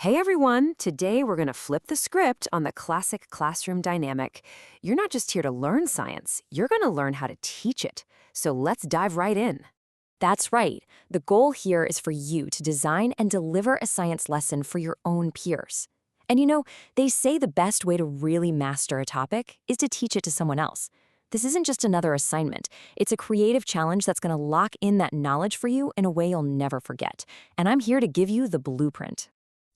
Hey everyone, today we're going to flip the script on the classic classroom dynamic. You're not just here to learn science, you're going to learn how to teach it. So let's dive right in. That's right. The goal here is for you to design and deliver a science lesson for your own peers. And they say the best way to really master a topic is to teach it to someone else. This isn't just another assignment. It's a creative challenge that's going to lock in that knowledge for you in a way you'll never forget. And I'm here to give you the blueprint.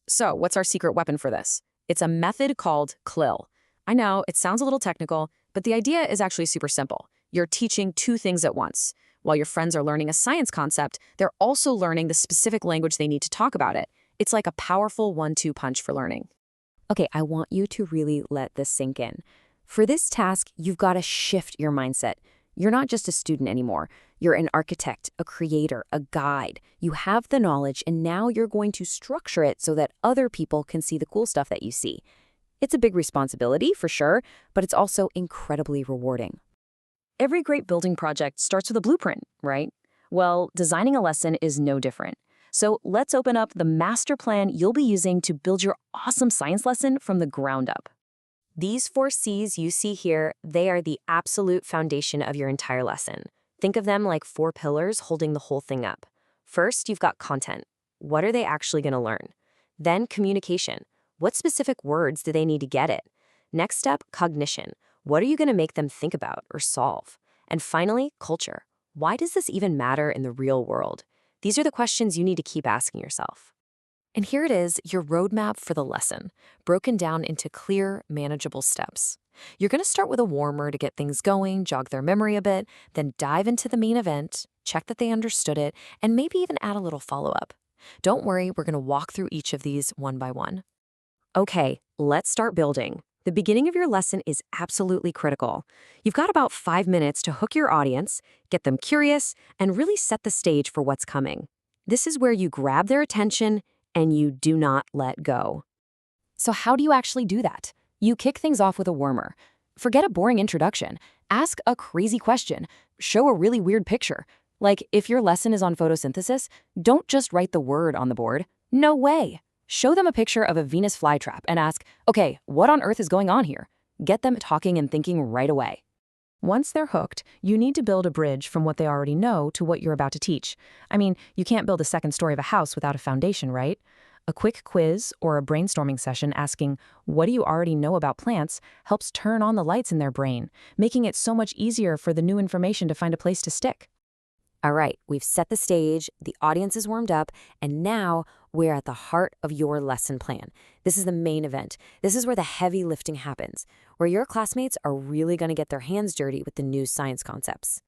So, what's our secret weapon for this? It's a method called CLIL. I know, it sounds a little technical, but the idea is actually super simple. You're teaching two things at once. While your friends are learning a science concept, they're also learning the specific language they need to talk about it. It's like a powerful 1-2 punch for learning. Okay, I want you to really let this sink in. For this task, you've got to shift your mindset. You're not just a student anymore. You're an architect, a creator, a guide. You have the knowledge, and now you're going to structure it so that other people can see the cool stuff that you see. It's a big responsibility, for sure, but it's also incredibly rewarding. Every great building project starts with a blueprint, right? Well, designing a lesson is no different. So let's open up the master plan you'll be using to build your awesome science lesson from the ground up. These 4 C's you see here, they are the absolute foundation of your entire lesson. Think of them like 4 pillars holding the whole thing up. First, you've got content. What are they actually going to learn? Then communication. What specific words do they need to get it? Next step, cognition. What are you going to make them think about or solve? And finally, culture. Why does this even matter in the real world? These are the questions you need to keep asking yourself. And here it is, your roadmap for the lesson, broken down into clear, manageable steps. You're going to start with a warmer to get things going, jog their memory a bit, then dive into the main event, check that they understood it, and maybe even add a little follow-up. Don't worry, we're going to walk through each of these one by one. Okay, let's start building. The beginning of your lesson is absolutely critical. You've got about 5 minutes to hook your audience, get them curious, and really set the stage for what's coming. This is where you grab their attention and you do not let go. So how do you actually do that? You kick things off with a warmer. Forget a boring introduction. Ask a crazy question. Show a really weird picture. Like, if your lesson is on photosynthesis, don't just write the word on the board. No way. Show them a picture of a Venus flytrap and ask, okay, what on earth is going on here? Get them talking and thinking right away. Once they're hooked, you need to build a bridge from what they already know to what you're about to teach. I mean, you can't build a second story of a house without a foundation, right? A quick quiz or a brainstorming session asking, what do you already know about plants, helps turn on the lights in their brain, making it so much easier for the new information to find a place to stick. All right, we've set the stage, the audience is warmed up, and now we're at the heart of your lesson plan. This is the main event. This is where the heavy lifting happens, where your classmates are really going to get their hands dirty with the new science concepts.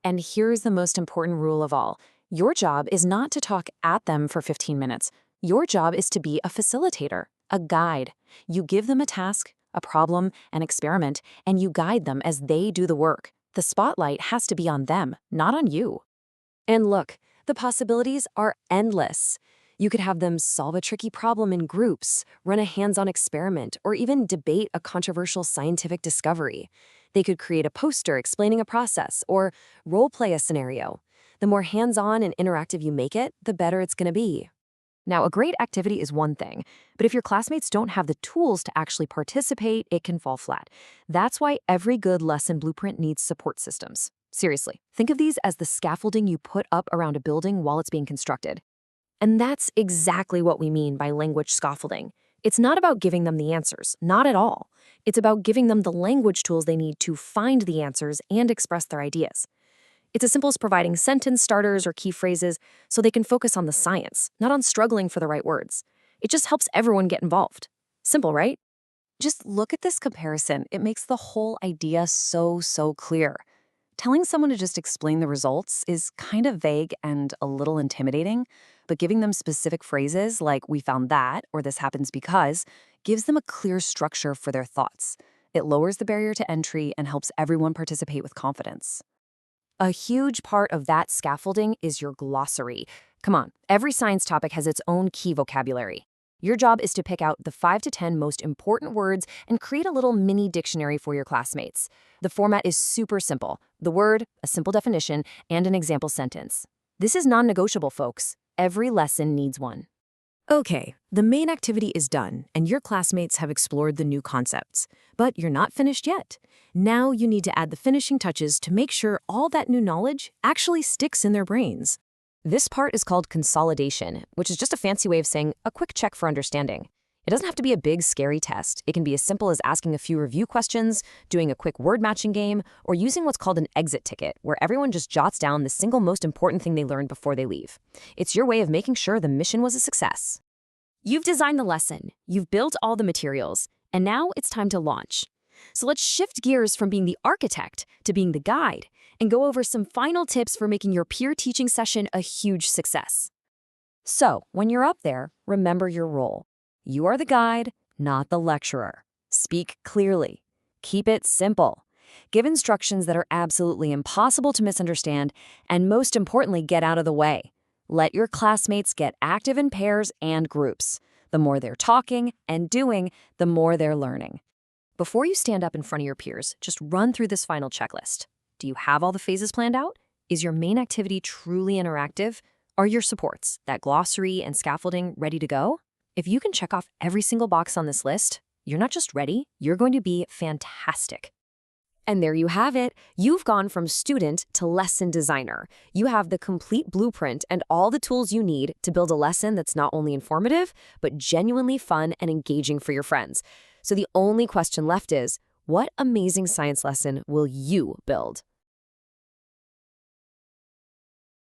And here's the most important rule of all. Your job is not to talk at them for 15 minutes. Your job is to be a facilitator, a guide. You give them a task, a problem, an experiment, and you guide them as they do the work. The spotlight has to be on them, not on you. And look, the possibilities are endless. You could have them solve a tricky problem in groups, run a hands-on experiment, or even debate a controversial scientific discovery. They could create a poster explaining a process or role-play a scenario. The more hands-on and interactive you make it, the better it's going to be. Now, a great activity is one thing, but if your classmates don't have the tools to actually participate, it can fall flat. That's why every good lesson blueprint needs support systems. Seriously, think of these as the scaffolding you put up around a building while it's being constructed. And that's exactly what we mean by language scaffolding. It's not about giving them the answers, not at all. It's about giving them the language tools they need to find the answers and express their ideas. It's as simple as providing sentence starters or key phrases so they can focus on the science, not on struggling for the right words. It just helps everyone get involved. Simple, right? Just look at this comparison. It makes the whole idea so clear. Telling someone to just explain the results is kind of vague and a little intimidating, but giving them specific phrases like "we found that" or "this happens because" gives them a clear structure for their thoughts. It lowers the barrier to entry and helps everyone participate with confidence. A huge part of that scaffolding is your glossary. Come on, every science topic has its own key vocabulary. Your job is to pick out the 5 to 10 most important words and create a little mini dictionary for your classmates. The format is super simple. The word, a simple definition, and an example sentence. This is non-negotiable, folks. Every lesson needs one. Okay, the main activity is done, and your classmates have explored the new concepts. But you're not finished yet. Now you need to add the finishing touches to make sure all that new knowledge actually sticks in their brains. This part is called consolidation, which is just a fancy way of saying a quick check for understanding. It doesn't have to be a big, scary test. It can be as simple as asking a few review questions, doing a quick word matching game, or using what's called an exit ticket, where everyone just jots down the single most important thing they learned before they leave. It's your way of making sure the mission was a success. You've designed the lesson, you've built all the materials, and now it's time to launch. So let's shift gears from being the architect to being the guide and go over some final tips for making your peer teaching session a huge success. So, when you're up there, remember your role. You are the guide, not the lecturer. Speak clearly. Keep it simple. Give instructions that are absolutely impossible to misunderstand, and most importantly, get out of the way. Let your classmates get active in pairs and groups. The more they're talking and doing, the more they're learning. Before you stand up in front of your peers, just run through this final checklist. Do you have all the phases planned out? Is your main activity truly interactive? Are your supports, that glossary and scaffolding, ready to go? If you can check off every single box on this list, you're not just ready, you're going to be fantastic. And there you have it. You've gone from student to lesson designer. You have the complete blueprint and all the tools you need to build a lesson that's not only informative, but genuinely fun and engaging for your friends. So the only question left is, what amazing science lesson will you build?